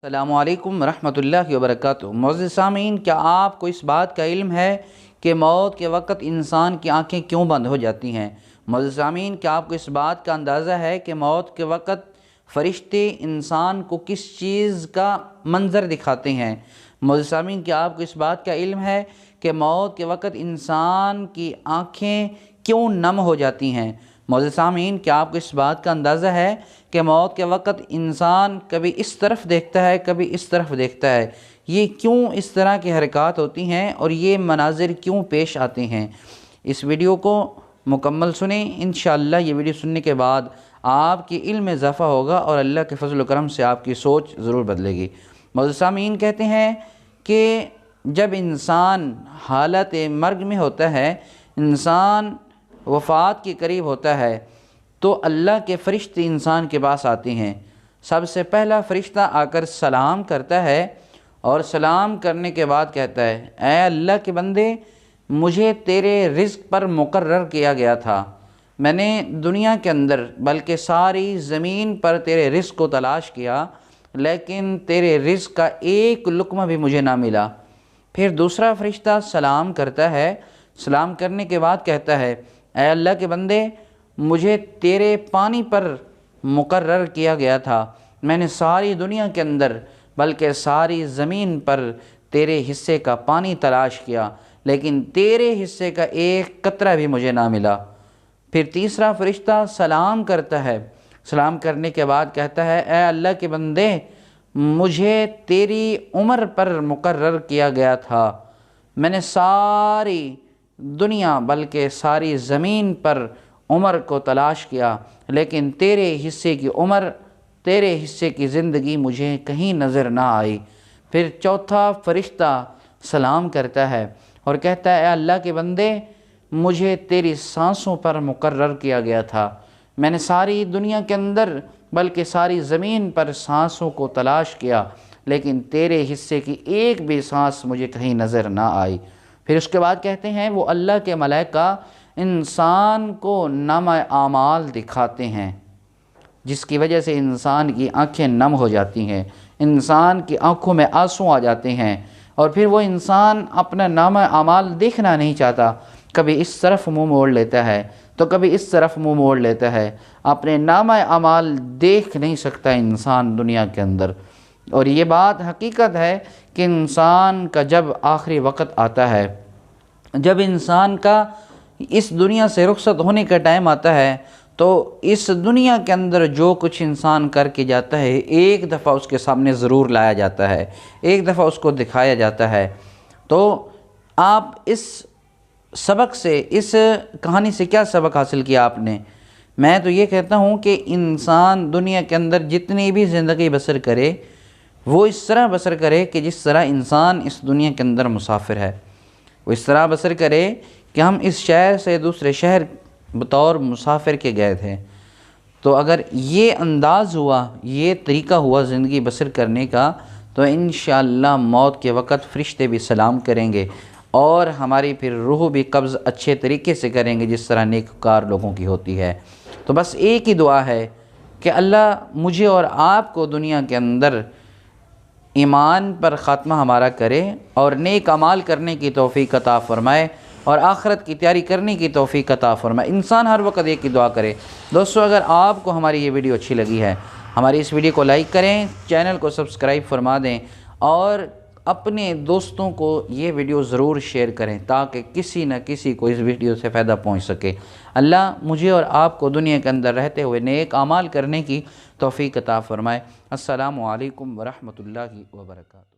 السلام علیکم ورحمۃ اللہ وبرکاتہ۔ معزز سامعین، کیا آپ کو اس بات کا علم ہے کہ موت کے وقت انسان کی آنکھیں کیوں بند ہو جاتی ہیں؟ معزز سامعین، کیا آپ کو اس بات کا اندازہ ہے کہ موت کے وقت فرشتے انسان کو کس چیز کا منظر دکھاتے ہیں؟ معزز سامعین، کیا آپ کو اس بات کا علم ہے کہ موت کے وقت انسان کی آنکھیں کیوں نم ہو جاتی ہیں؟ معزز سامعین، کیا آپ کو اس بات کا اندازہ ہے کہ موت کے وقت انسان کبھی اس طرف دیکھتا ہے، کبھی اس طرف دیکھتا ہے؟ یہ کیوں اس طرح کی حرکات ہوتی ہیں اور یہ مناظر کیوں پیش آتے ہیں؟ اس ویڈیو کو مکمل سنیں۔ انشاءاللہ یہ ویڈیو سننے کے بعد آپ کی علم میں اضافہ ہوگا اور اللہ کے فضل و کرم سے آپ کی سوچ ضرور بدلے گی۔ معزز سامعین، کہتے ہیں کہ جب انسان حالت مرگ میں ہوتا ہے، انسان وفات کے قریب ہوتا ہے، تو اللہ کے فرشتے انسان کے پاس آتے ہیں۔ سب سے پہلا فرشتہ آ کر سلام کرتا ہے اور سلام کرنے کے بعد کہتا ہے، اے اللہ کے بندے، مجھے تیرے رزق پر مقرر کیا گیا تھا۔ میں نے دنیا کے اندر بلکہ ساری زمین پر تیرے رزق کو تلاش کیا، لیکن تیرے رزق کا ایک لقمہ بھی مجھے نہ ملا۔ پھر دوسرا فرشتہ سلام کرتا ہے، سلام کرنے کے بعد کہتا ہے، اے اللہ کے بندے، مجھے تیرے پانی پر مقرر کیا گیا تھا۔ میں نے ساری دنیا کے اندر بلکہ ساری زمین پر تیرے حصے کا پانی تلاش کیا، لیکن تیرے حصے کا ایک قطرہ بھی مجھے نہ ملا۔ پھر تیسرا فرشتہ سلام کرتا ہے، سلام کرنے کے بعد کہتا ہے، اے اللہ کے بندے، مجھے تیری عمر پر مقرر کیا گیا تھا۔ میں نے ساری دنیا بلکہ ساری زمین پر عمر کو تلاش کیا، لیکن تیرے حصے کی عمر، تیرے حصے کی زندگی مجھے کہیں نظر نہ آئی۔ پھر چوتھا فرشتہ سلام کرتا ہے اور کہتا ہے، اے اللہ کے بندے، مجھے تیری سانسوں پر مقرر کیا گیا تھا۔ میں نے ساری دنیا کے اندر بلکہ ساری زمین پر سانسوں کو تلاش کیا، لیکن تیرے حصے کی ایک بھی سانس مجھے کہیں نظر نہ آئی۔ پھر اس کے بعد کہتے ہیں، وہ اللہ کے ملائکہ انسان کو نامہ اعمال دکھاتے ہیں، جس کی وجہ سے انسان کی آنکھیں نم ہو جاتی ہیں، انسان کی آنکھوں میں آنسو آ جاتے ہیں، اور پھر وہ انسان اپنا نامہ اعمال دیکھنا نہیں چاہتا۔ کبھی اس طرف منہ موڑ لیتا ہے تو کبھی اس طرف منہ موڑ لیتا ہے، اپنے نامہ اعمال دیکھ نہیں سکتا انسان دنیا کے اندر۔ اور یہ بات حقیقت ہے کہ انسان کا جب آخری وقت آتا ہے، جب انسان کا اس دنیا سے رخصت ہونے کا ٹائم آتا ہے، تو اس دنیا کے اندر جو کچھ انسان کر کے جاتا ہے، ایک دفعہ اس کے سامنے ضرور لایا جاتا ہے، ایک دفعہ اس کو دکھایا جاتا ہے۔ تو آپ اس سبق سے، اس کہانی سے کیا سبق حاصل کیا آپ نے؟ میں تو یہ کہتا ہوں کہ انسان دنیا کے اندر جتنی بھی زندگی بسر کرے، وہ اس طرح بسر کرے کہ جس طرح انسان اس دنیا کے اندر مسافر ہے۔ وہ اس طرح بسر کرے کہ ہم اس شہر سے دوسرے شہر بطور مسافر کے گئے تھے۔ تو اگر یہ انداز ہوا، یہ طریقہ ہوا زندگی بسر کرنے کا، تو انشاءاللہ موت کے وقت فرشتے بھی سلام کریں گے اور ہماری پھر روح بھی قبض اچھے طریقے سے کریں گے، جس طرح نیکوکار لوگوں کی ہوتی ہے۔ تو بس ایک ہی دعا ہے کہ اللہ مجھے اور آپ کو دنیا کے اندر ایمان پر خاتمہ ہمارا کرے اور نیک اعمال کرنے کی توفیق عطا فرمائے اور آخرت کی تیاری کرنے کی توفیق عطا فرمائے۔ انسان ہر وقت ایک ہی دعا کرے۔ دوستو، اگر آپ کو ہماری یہ ویڈیو اچھی لگی ہے، ہماری اس ویڈیو کو لائک کریں، چینل کو سبسکرائب فرما دیں اور اپنے دوستوں کو یہ ویڈیو ضرور شیئر کریں تاکہ کسی نہ کسی کو اس ویڈیو سے فائدہ پہنچ سکے۔ اللہ مجھے اور آپ کو دنیا کے اندر رہتے ہوئے نیک اعمال کرنے کی توفیق عطا فرمائے۔ السلام علیکم ورحمۃ اللہ وبرکاتہ۔